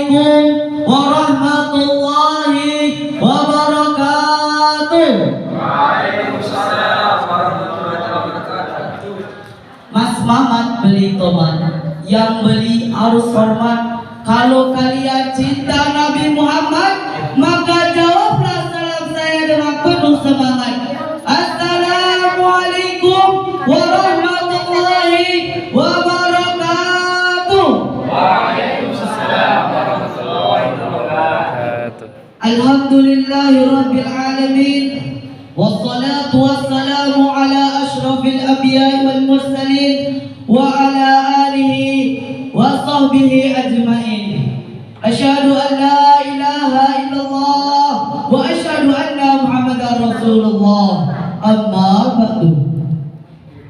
Assalamualaikum warahmatullahi wabarakatuh. Waalaikumsalam warahmatullahi wabarakatuh. Mas Mamat beli tomat, yang beli harus hormat. Kalau kalian cinta Nabi Muhammad, maka jawablah salam saya dengan penuh semangat. Assalamualaikum warahmatullahi wabarakatuh. Waalaikumsalam warahmatullahi wabarakatuh. Alhamdulillahi rabbil alamin. Wassalatu wassalamu ala ashrafil anbiya'i wal mursalin wa ala alihi wa sahbihi ajma'in. Asyhadu an la ilaha illallah wa asyhadu anna Muhammadar Rasulullah. Amma ba'du.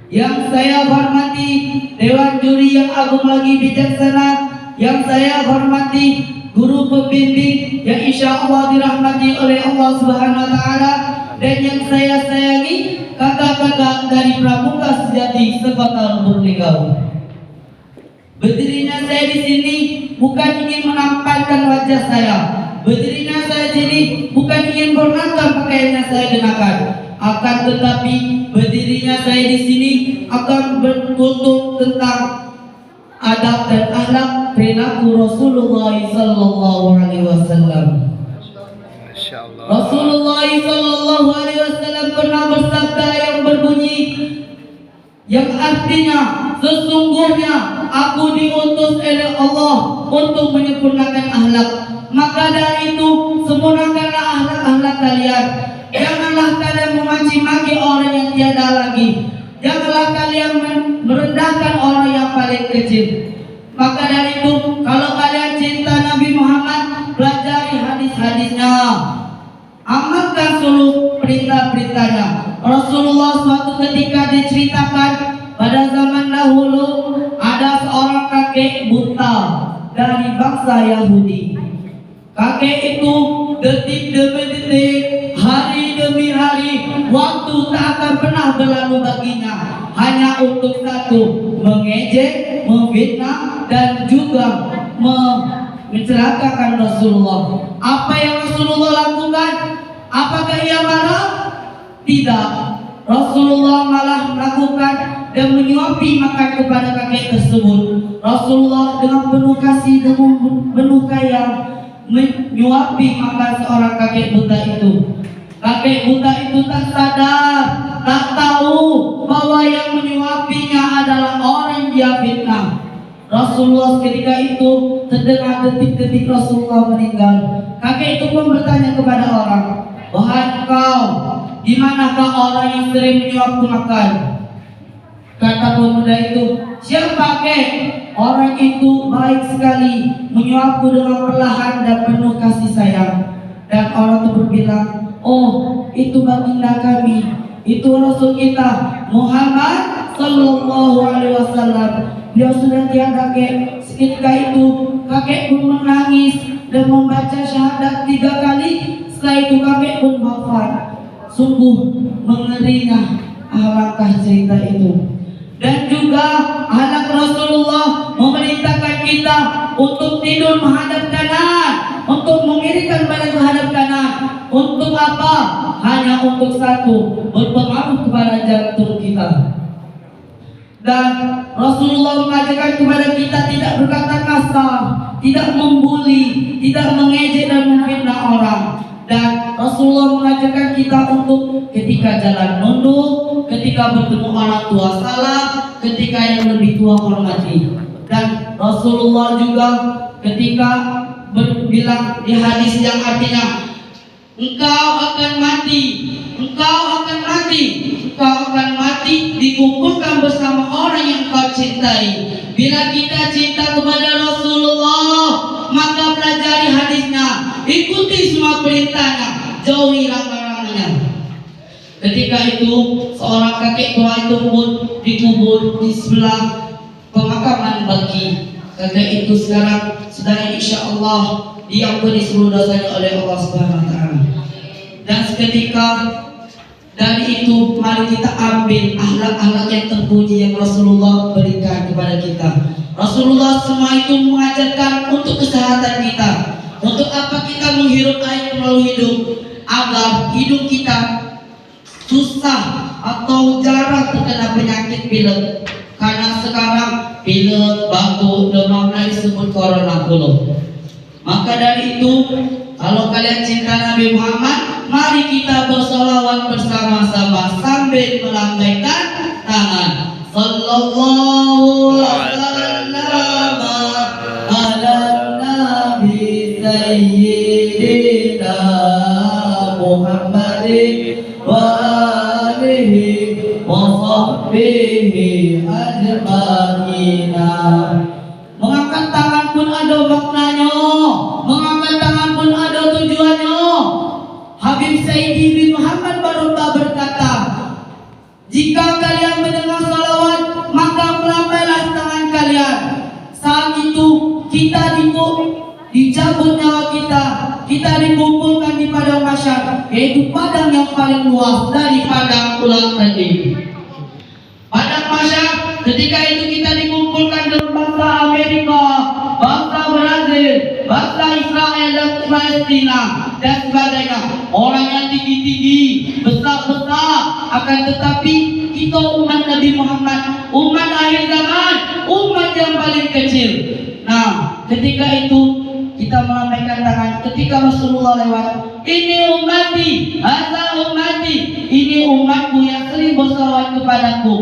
Yang saya hormati Dewan Juri yang agung lagi bijaksana, yang saya hormati guru pembimbing yang insya Allah dirahmati oleh Allah Subhanahu wa Ta'ala, dan yang saya sayangi kakak-kakak dari Pramuka Sejati sekota Lubuk Linggau. Berdirinya saya di sini bukan ingin menampakkan wajah saya. Berdirinya saya di sini bukan ingin bernakan pakaian yang saya kenakan. Akan tetapi berdirinya saya di sini akan bertutur tentang adab dan akhlak perilaku Rasulullah sallallahu alaihi wasallam. Rasulullah sallallahu alaihi wasallam pernah bersabda yang berbunyi, yang artinya sesungguhnya aku diutus oleh Allah untuk menyempurnakan akhlak. Maka dari itu sempurnakanlah akhlak-akhlak kalian. Janganlah kalian memaki maki orang yang tiada lagi. Janganlah kalian merendahkan orang yang paling kecil. Maka dari itu kalau kalian cinta Nabi Muhammad, pelajari hadis-hadisnya, amalkan seluruh perintah-perintahnya. Rasulullah suatu ketika diceritakan pada zaman dahulu ada seorang kakek buta dari bangsa Yahudi. Kakek itu detik demi detik, hari demi hari, waktu tak akan pernah berlalu baginya, hanya untuk satu, mengejek, memfitnah, dan juga mencelakakan Rasulullah. Apa yang Rasulullah lakukan? Apakah ia marah? Tidak. Rasulullah malah melakukan dan menyuapi makan kepada kakek tersebut. Rasulullah dengan penuh kasih dan penuh sayang menyuapi makan seorang kakek buta itu. Kakek buta itu tak sadar, tak tahu bahwa yang menyuapinya adalah orang dia fitnah. Rasulullah ketika itu terdengar detik-detik Rasulullah meninggal. Kakek itu pun bertanya kepada orang, "Wahai engkau, di manakah orang yang sering menyuapku makan?" Kata pemuda itu, "Siapa kek?" Orang itu baik sekali, menyuapku dengan perlahan dan penuh kasih sayang. Dan orang itu berbilang, "Oh, itu baginda kami, itu Rasul kita Muhammad sallallahu alaihi wasallam. Dia sudah tiada kek." Seketika itu kakek pun menangis dan membaca syahadat 3 kali. Setelah itu kakek pun wafat. Sungguh mengerinya alangkah cerita itu. Dan juga anak Rasulullah memerintahkan kita untuk tidur menghadap kanan, untuk mengiringkan badan menghadap kanan. Untuk apa? Hanya untuk satu, berpengaruh kepada jantung kita. Dan Rasulullah mengajarkan kepada kita tidak berkata kasar, tidak membuli, tidak mengejek dan memfitnah orang. Dan Rasulullah mengajarkan kita untuk ketika jalan nunduk, ketika bertemu orang tua salam, ketika yang lebih tua hormati. Dan Rasulullah juga ketika berbilang di hadis yang artinya, engkau akan mati, engkau akan mati, engkau akan mati dikumpulkan bersama orang yang kau cintai. Bila kita cinta kepada Rasulullah, maka pelajari hadisnya, ikuti semua perintahnya, jauhi larangannya. Ketika itu seorang kakek tua itu pun dikubur di sebelah pemakaman bagi. Kakek itu sekarang sedang insya Allah diampuni seluruh dosanya oleh Allah Subhanahu Wa Taala. Dan seketika dari itu mari kita ambil akhlak-akhlak yang terpuji yang Rasulullah berikan kepada kita. Rasulullah semua itu mengajarkan untuk kesehatan kita. agar hidup kita susah atau jarang terkena penyakit pilek. Karena sekarang pilek, batuk, demam disebut corona dulu. Maka dari itu, kalau kalian cinta Nabi Muhammad, mari kita bersolawat bersama-sama sambil melambaikan tangan. Sallallahu alaihi ala Nabi Sayyidina Muhammadin wa alihi wa sahbihi ajma'ina. Mengangkat tangan pun ada maknanya, mengangkat tangan pun ada tujuannya. Habib Sayyidi bin Muhammad Barokah berkata, jika kalian mendengar salawat, maka melambailah tangan kalian. Saat itu kita dicabut nyawa kita dikumpulkan di padang mahsyar, yaitu padang yang paling luas dari padang ulang tadi. Padang mahsyar, ketika itu kita dikumpulkan dengan bangsa Amerika, bangsa Brazil, bangsa Israel dan Palestina dan sebagainya. Orang yang tinggi-tinggi, besar-besar, akan tetapi kita umat Nabi Muhammad, umat akhir zaman, umat yang paling kecil. Nah, ketika itu kita melambaikan tangan. Ketika Rasulullah lewat, ini ummati, hadza ummati, ini umatku yang sering bersalawat kepadaku.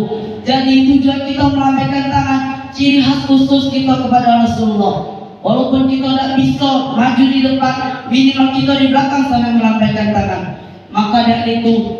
Jadi tujuan kita melambaikan tangan, ciri khas khusus kita kepada Rasulullah. Walaupun kita tidak bisa maju di depan, minimal kita di belakang sambil melambaikan tangan. Maka dari itu